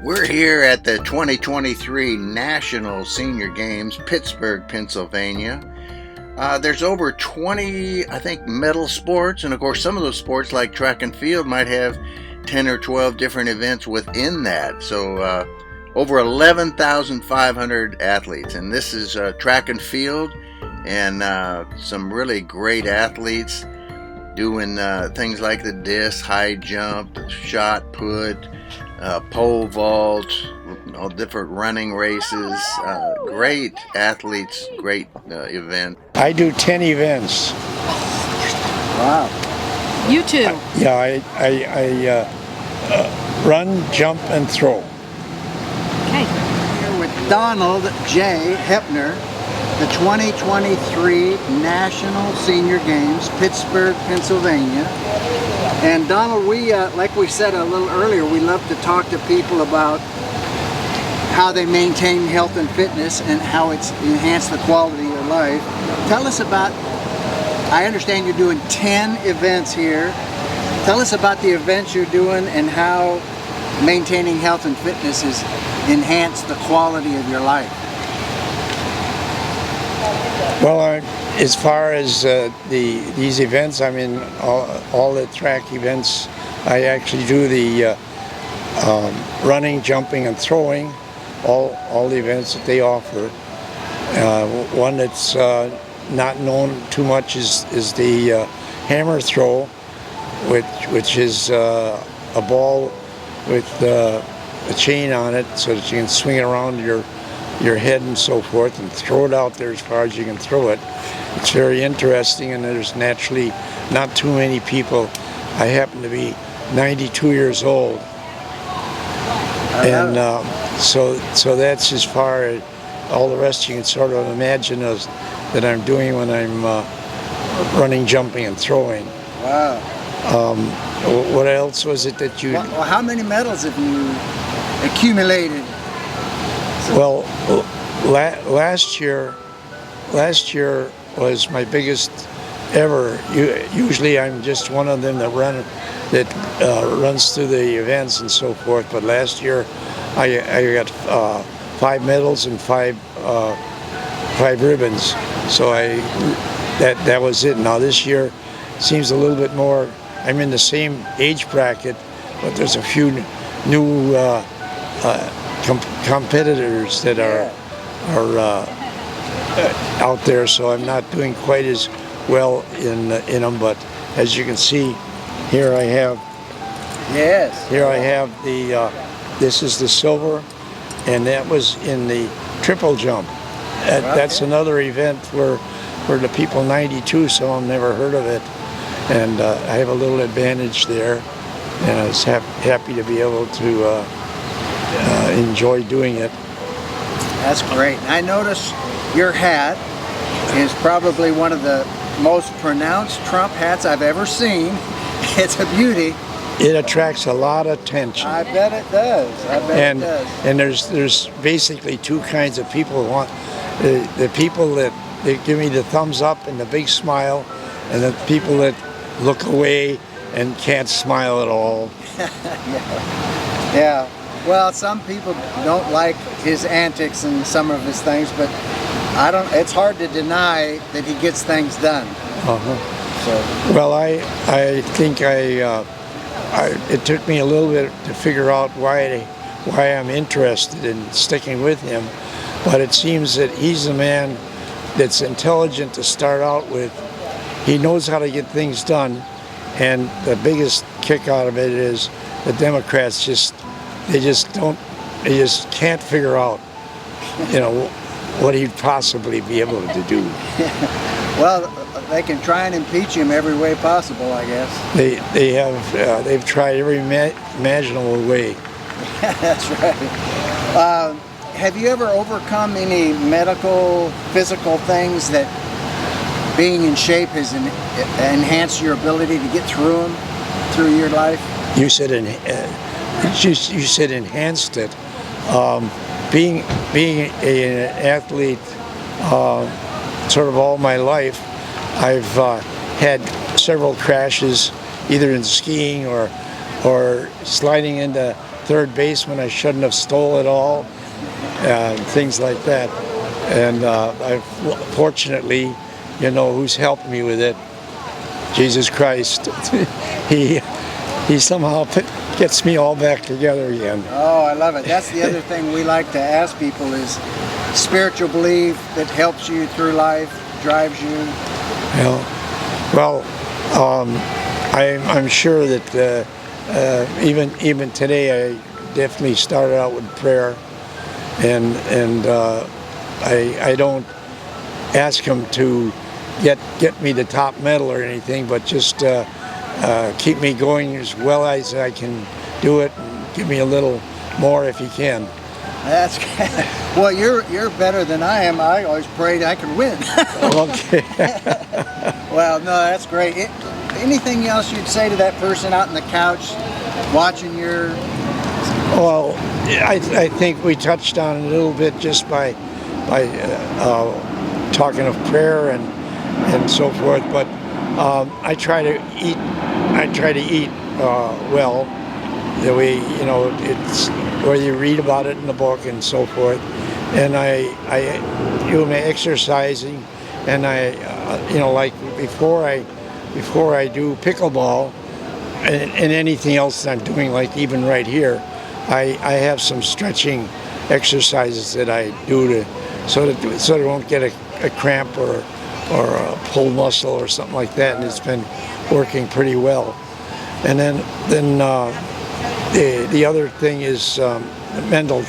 We're here at the 2023 National Senior Games, Pittsburgh, Pennsylvania. There's over 20, I think, medal sports, and of course some of those sports like track and field might have 10 or 12 different events within that. So over 11,500 athletes, and this is track and field, and some really great athletes doing things like the disc, high jump, shot put, pole vault, all different running races. Great athletes, great event. I do 10 events. Wow. You too. I run, jump, and throw. Okay. Here with Donald J. Hoeppner, the 2023 National Senior Games, Pittsburgh, Pennsylvania. And Donald, we, like we said a little earlier, we love to talk to people about how they maintain health and fitness and how it's enhanced the quality of their life. Tell us about, I understand you're doing 10 events here. Tell us about the events you're doing and how maintaining health and fitness has enhanced the quality of your life. Well, as far as these events, I mean, all the track events, I actually do the running, jumping, and throwing, all the events that they offer. One that's not known too much is the hammer throw, which is a ball with a chain on it so that you can swing it around your head and so forth and throw it out there as far as you can throw it. It's very interesting, and there's naturally not too many people. I happen to be 92 years old, and so that's as far as all the rest you can sort of imagine that I'm doing when I'm running, jumping, and throwing. Wow. What else was it that you... Well, how many medals have you accumulated? Well, last year was my biggest ever. Usually I'm just one of them that runs through the events and so forth. But last year I got 5 medals and five ribbons. So that was it. Now this year seems a little bit more. I'm in the same age bracket, but there's a few new competitors that are out there, so I'm not doing quite as well in them. But as you can see, here I have. Yes. Here I have the. This is the silver, and that was in the triple jump. That's another event where the people 92, some of them never heard of it, and I have a little advantage there, and I was happy to be able to enjoy doing it. That's great. I notice your hat is probably one of the most pronounced Trump hats I've ever seen. It's a beauty. It attracts a lot of attention. I bet it does. I bet it does. And there's basically two kinds of people. The people that give me the thumbs up and the big smile, and the people that look away and can't smile at all. Yeah. Well, some people don't like his antics and some of his things, but it's hard to deny that he gets things done. So. Well, I think it took me a little bit to figure out why I'm interested in sticking with him, but it seems that he's a man that's intelligent to start out with. He knows how to get things done, and the biggest kick out of it is the Democrats just can't figure out, what he'd possibly be able to do. Well, they can try and impeach him every way possible, I guess. They've tried every imaginable way. That's right. Have you ever overcome any medical, physical things that being in shape has enhanced your ability to get through them, through your life? You said enhanced it. Being an athlete sort of all my life, I've had several crashes, either in skiing or sliding into third base when I shouldn't have stole it all, and things like that. And fortunately, you know, who's helped me with it? Jesus Christ. he somehow gets me all back together again. Oh, I love it. That's the other thing we like to ask people is spiritual belief that helps you through life, drives you. Yeah. Well, I'm sure that even today I definitely started out with prayer, and I don't ask him to get me the top medal or anything, but just keep me going as well as I can do it, and give me a little more if he can. That's well, you're better than I am. I always prayed I could win. Okay. Well, no, that's great. Anything else you'd say to that person out on the couch watching your? Well, I think we touched on it a little bit just by talking of prayer and so forth. But I try to eat. Well. The way, you know, it's where you read about it in the book and so forth, and I do my exercising, and you know, like before I do pickleball and anything else that I'm doing, like even right here, I have some stretching exercises that I do so that I won't get a cramp or a pulled muscle or something like that, and it's been working pretty well. And then the other thing is mental,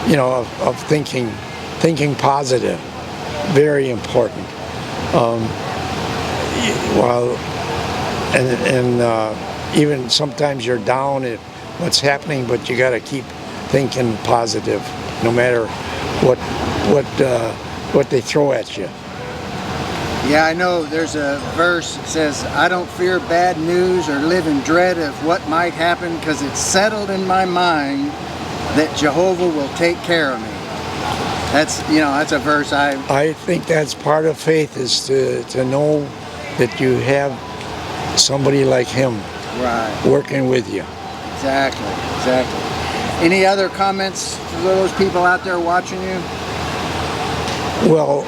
you know, of thinking positive, very important. While even sometimes you're down at what's happening, but you got to keep thinking positive, no matter what they throw at you. Yeah, I know there's a verse that says, I don't fear bad news or live in dread of what might happen because it's settled in my mind that Jehovah will take care of me. That's, you know, that's a verse I think that's part of faith, is to know that you have somebody like him working with you. Exactly. Any other comments for those people out there watching you? Well,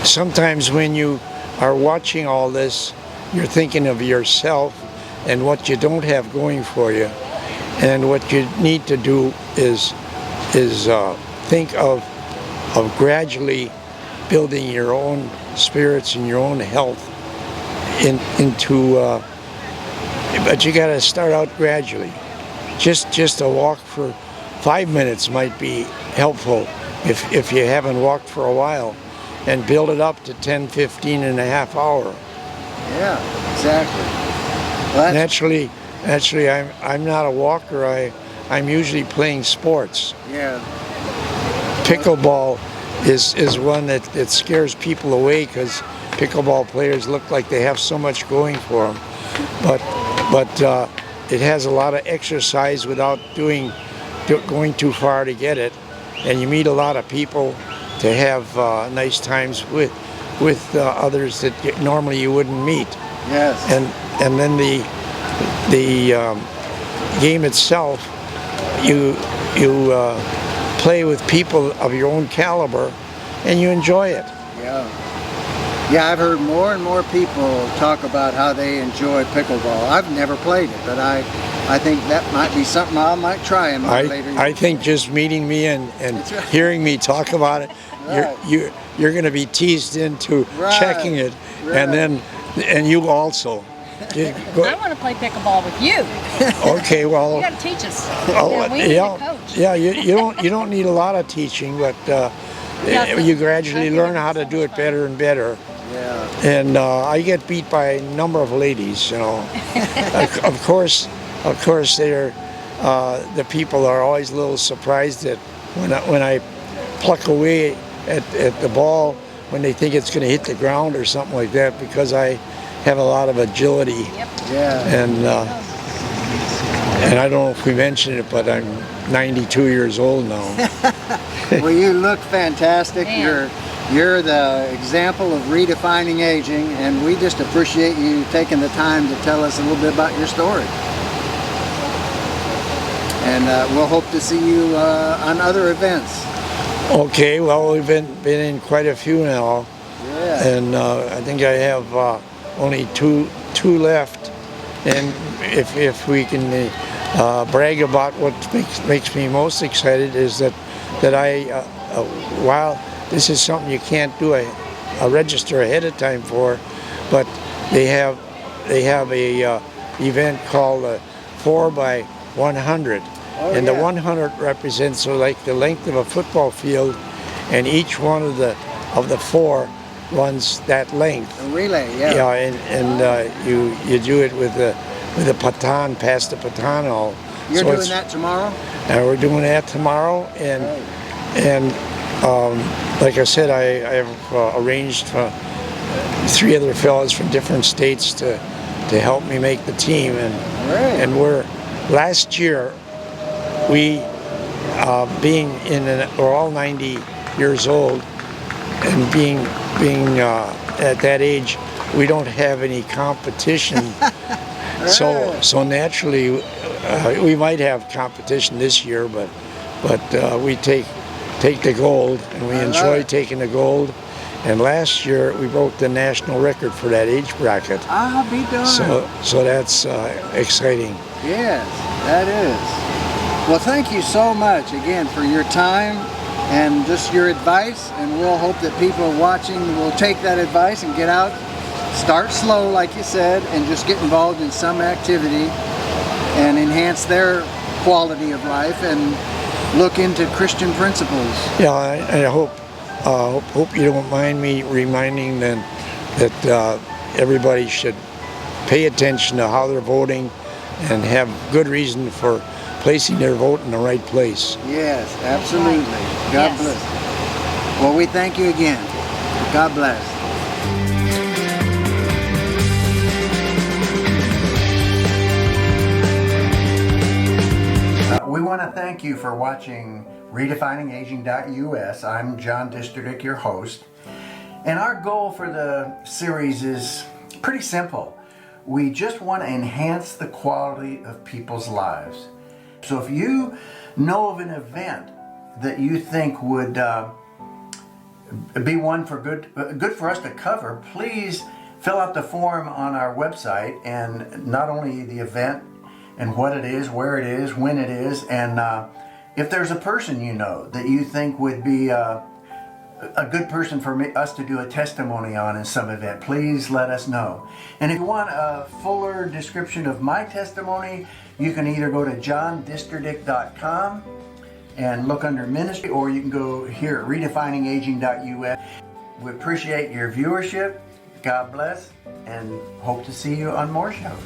sometimes when you are watching all this, you're thinking of yourself and what you don't have going for you, and what you need to do is think of gradually building your own spirits and your own health into. But you got to start out gradually. Just a walk for 5 minutes might be helpful if you haven't walked for a while, and build it up to 10, 15 and a half hour. Yeah, exactly. Well, naturally, I'm not a walker. I'm usually playing sports. Yeah. Pickleball is one that scares people away, because pickleball players look like they have so much going for them. But it has a lot of exercise without going too far to get it. And you meet a lot of people to have nice times with others that normally you wouldn't meet. Yes. And then the game itself, you play with people of your own caliber, and you enjoy it. Yeah, I've heard more and more people talk about how they enjoy pickleball. I've never played it, but I think that might be something I might try in my later years. I think just meeting me and hearing me talk about it, you're going to be teased into checking it, and you also. I want to play pickleball with you. Okay, well. You got to teach us. Oh, We need a coach. Yeah, you don't need a lot of teaching, but you gradually learn how to do it better and better. Yeah. And I get beat by a number of ladies, you know. Of course, they're the people are always a little surprised that when I pluck away at the ball when they think it's going to hit the ground or something like that, because I have a lot of agility. Yeah. And And I don't know if we mentioned it, but I'm 92 years old now. Well, you look fantastic. Man. You're the example of redefining aging, and we just appreciate you taking the time to tell us a little bit about your story. And we'll hope to see you on other events. Okay, well, we've been in quite a few now, Yeah. and I think I have only two left. And if we can brag about what makes me most excited is that I while this is something you can't do a register ahead of time for, but they have a event called 4x100. Oh, And yeah. the 100 represents like the length of a football field, and each one of the four runs that length. A relay, yeah. Yeah, and you do it with a baton, pass the baton all. You're So doing it's- that tomorrow? And we're doing that tomorrow, and like I said, I have arranged for 3 other fellows from different states to help me make the team, Great. and last year we we're all 90 years old, and being at that age, we don't have any competition. So naturally, we might have competition this year, but we take the gold, and we I love enjoy it. taking the gold. And last year we broke the national record for that age bracket. I'll be darned. So that's exciting. Yes, that is. Well, thank you so much again for your time and just your advice, and we'll hope that people watching will take that advice and get out, start slow like you said, and just get involved in some activity and enhance their quality of life and look into Christian principles. Yeah, I hope you don't mind me reminding them that everybody should pay attention to how they're voting and have good reason for placing their vote in the right place. Yes, absolutely. God Yes. bless. Well, we thank you again. God bless. We want to thank you for watching RedefiningAging.us. I'm John Disterdick, your host. And our goal for the series is pretty simple. We just want to enhance the quality of people's lives. So if you know of an event that you think would be one for good for us to cover, please fill out the form on our website, and not only the event and what it is, where it is, when it is, and if there's a person you know that you think would be a good person for us to do a testimony on in some event, please let us know. And if you want a fuller description of my testimony, you can either go to johndisterdick.com and look under ministry, or you can go here at redefiningaging.us. We appreciate your viewership. God bless, and hope to see you on more shows.